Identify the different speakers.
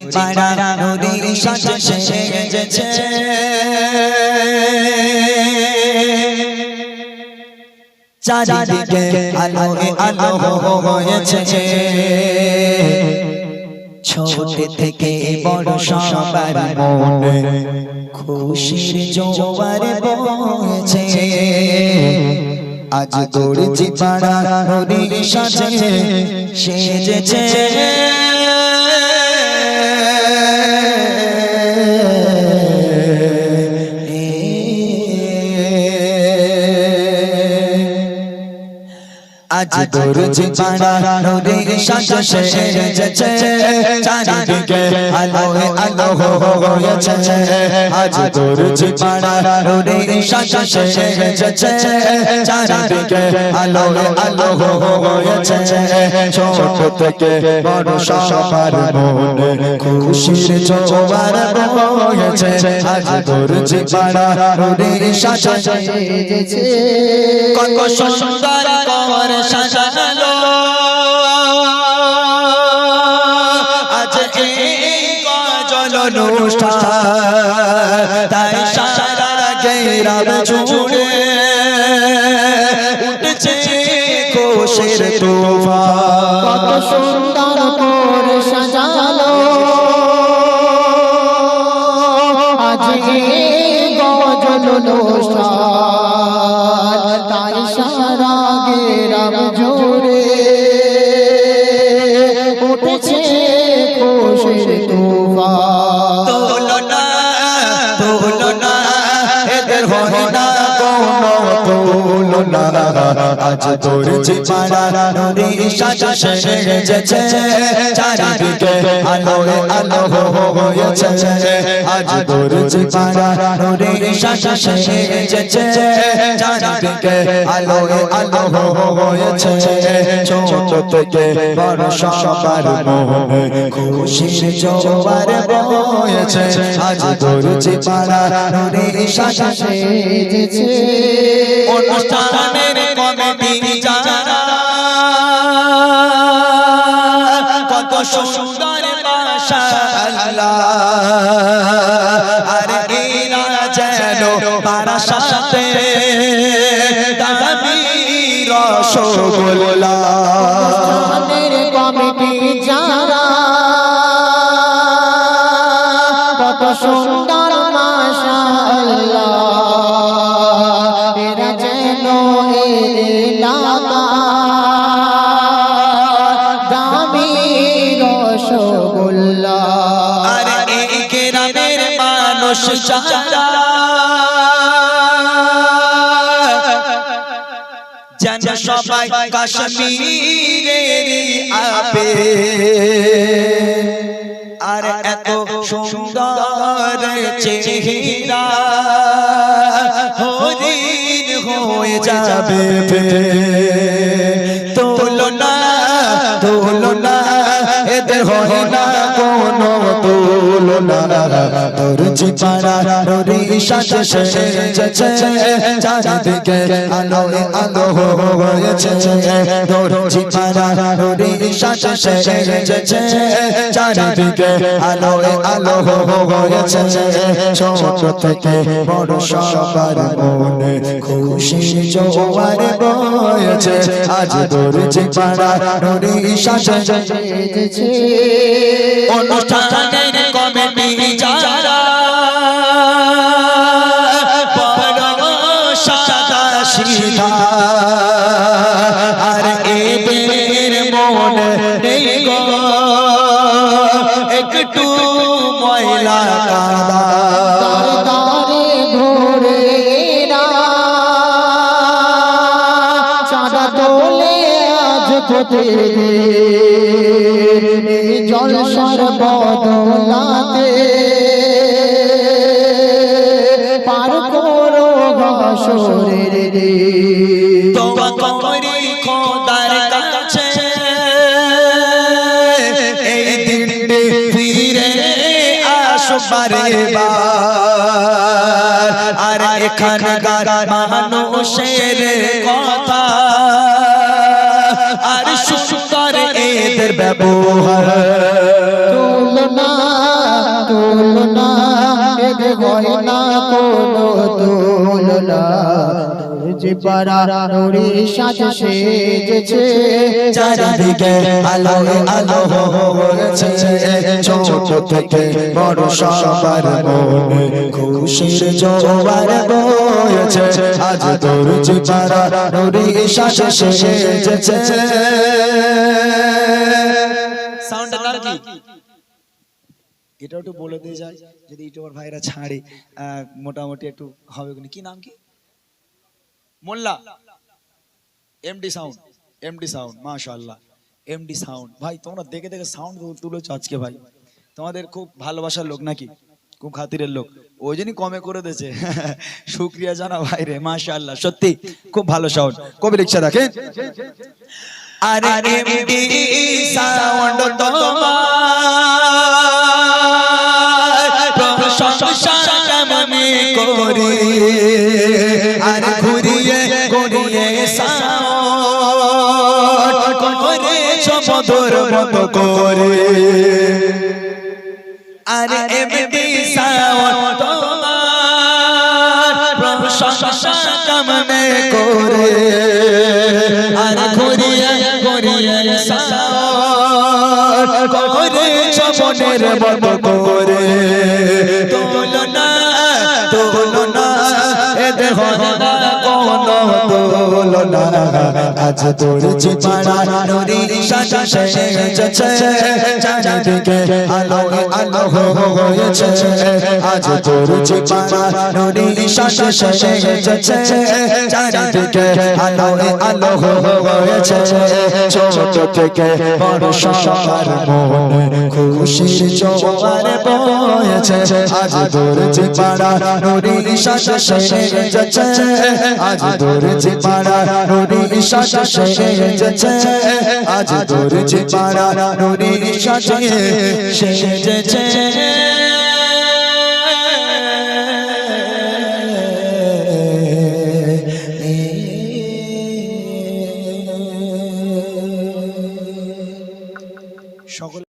Speaker 1: পাড়া নদীর সাথে সেজেছে চারিদিকে আলো আলো হয়েছে ছোট থেকে বড় সবার মনে খুশির জোয়ার বইছে আজ গড়েছি পাড়া নদীর সাথে সেজেছে আজ গড়েছি পাড়া নদীর সাথে সেজেছে চারিদিকে আলো আলো হয়েছে আজ গড়েছি পাড়া নদীর সাথে সেজেছে চারিদিকে আলো আলো হয়েছে ছোট থেকে বড় সবার মনে খুশির জোয়ার বইছে আজ গড়েছি পাড়া নদীর সাথে সেজেছে কত সুন্দর করে সাজালো আজ এই গজল অনুষ্ঠান তাই সারা গ্রাম জুড়ে উঠছে খুশির তুফান
Speaker 2: কত সুন্দর করে সাজালো আজ এই গজল অনুষ্ঠান তাই সারা গ্রাম জুড়ে উঠেছে খুশির তুফান
Speaker 1: তুলনা এদের হয় না কোনো তুলনা আজ গড়েছি পাড়া নদীর সাথে সেজেছে চারিদিকে আলো আলো হয়েছে আজ গড়েছি পাড়া নদীর সাথে সেজেছে চারিদিকে আলো আলো হয়েছে ছোট থেকে বড় সবার মনে খুশির জোয়ার বইছে আজ গড়েছি পাড়া নদীর সাথে সেজেছে অনুষ্ঠানের কমিটি যারা কত সুন্দর মাশাআল্লাহ আর এরা যেন তারা সাথে দাবি রসগোল্লা
Speaker 2: অনুষ্ঠানের কমিটি যারা কত সুন্দর মাশাআল্লাহ এরা যেন এলাকা দামি রসগোল্লা
Speaker 1: আর এই গ্রামের মানুষ যারা যেন সবাই কাশ্মীরের আপে আর এত সুন্দর চেহারা হরিণ হয়ে যাবে তুলনা তুলনা এদের হয় না কোনো তুলনা গড়েছি পাড়া নদীর সাথে সেজেছে চারিদিকে আলো আলো হয়েছে গড়েছি পাড়া নদীর সাথে সেজেছে চারিদিকে আলো আলো হয়েছে ছোট থেকে বড় সবার মনে খুশির জোয়ার বইছে আজ গড়েছি পাড়া নদীর সাথে সেজেছে অনুষ্ঠানের কমিটি যারা বড় সাদা সিধা আর এদের মনে নেই গো একটু ময়লা কাদা
Speaker 2: তারে ঘুরে না চাঁদা তোলে আজ কোতে জলসার বদলাতে পার করো ঘাসরের রে
Speaker 1: তোবা করি খোদার কাছে এই দিনটি ফিরে আসবারে আর এখানকার মানুষের কথা আর সুন্দর এদের ব্যবহার
Speaker 2: তুলনা হয় না কোনো তুলনা যে পারা নুরি সাজে সেজেছে
Speaker 1: চারিদিকে আলো আলো হয়েছে ছোট থেকে বড় সবার মনে খুশির জোয়ার বয়েছে আজ তোর চিপারা নুরি সাজে সেজেছে সাউন্ডের নাম কি এটা একটু বলে দিয়ে যায় যদি ইউটিউবার ভাইরা ছাড়ে মোটামুটি একটু হবে কি নাম কি মোল্লা এমডি সাউন্ড মাশাআল্লাহ এমডি সাউন্ড ভাই তোমরা দেখে দেখে সাউন্ড তুলেছো আজকে ভাই তোমাদের খুব ভালোবাসার লোক নাকি খুব খাতিরের লোক ওই জন্যই কমে করে দিয়েছে শুকরিয়া জানা ভাই রে মাশাআল্লাহ সত্যি খুব ভালো সাউন্ড কবি রিকশা দেখেন আরে এমডি সাউন্ড তোমার প্রশংসা কেমনে করি আর ঘুরিয়ে ঘুরিয়ে সাউন্ড করেছো মধুর মতো করে আর এমডি সাউন্ড তোমার প্রশংসা কেমনে করে আর ঘুরিয়ে ঘুরিয়ে সাউন্ড করেছো মনের মতো করে তুলনা তুলনা এ দেখো না কোনো তুলনা আজ তোর চিপাড়া নুরি সাজা সেজেছে চারিদিকে আলো আলো হয়েছে আজ তোর চিপাড়া নুরি সাজা সেজেছে চারিদিকে আলো আলো হয়েছে ছোট থেকে বড় সবার মনে খুশির জোয়ার বয়েছে আজ তোর চিপাড়া নুরি সাজা সেজেছে আজ তোর চিপাড়া নুরি সাজা সেজেছে আজ তোর চিপাড়া নুরি সাজা সেজেছে